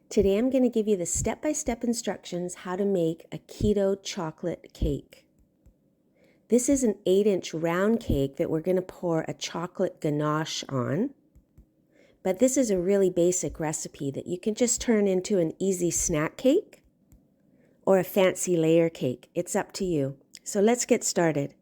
Today I'm going to give you the step-by-step instructions how to make a keto chocolate cake. This is an 8-inch round cake that we're going to pour a chocolate ganache on. But this is a really basic recipe that you can just turn into an easy snack cake or a fancy layer cake. It's up to you. So let's get started.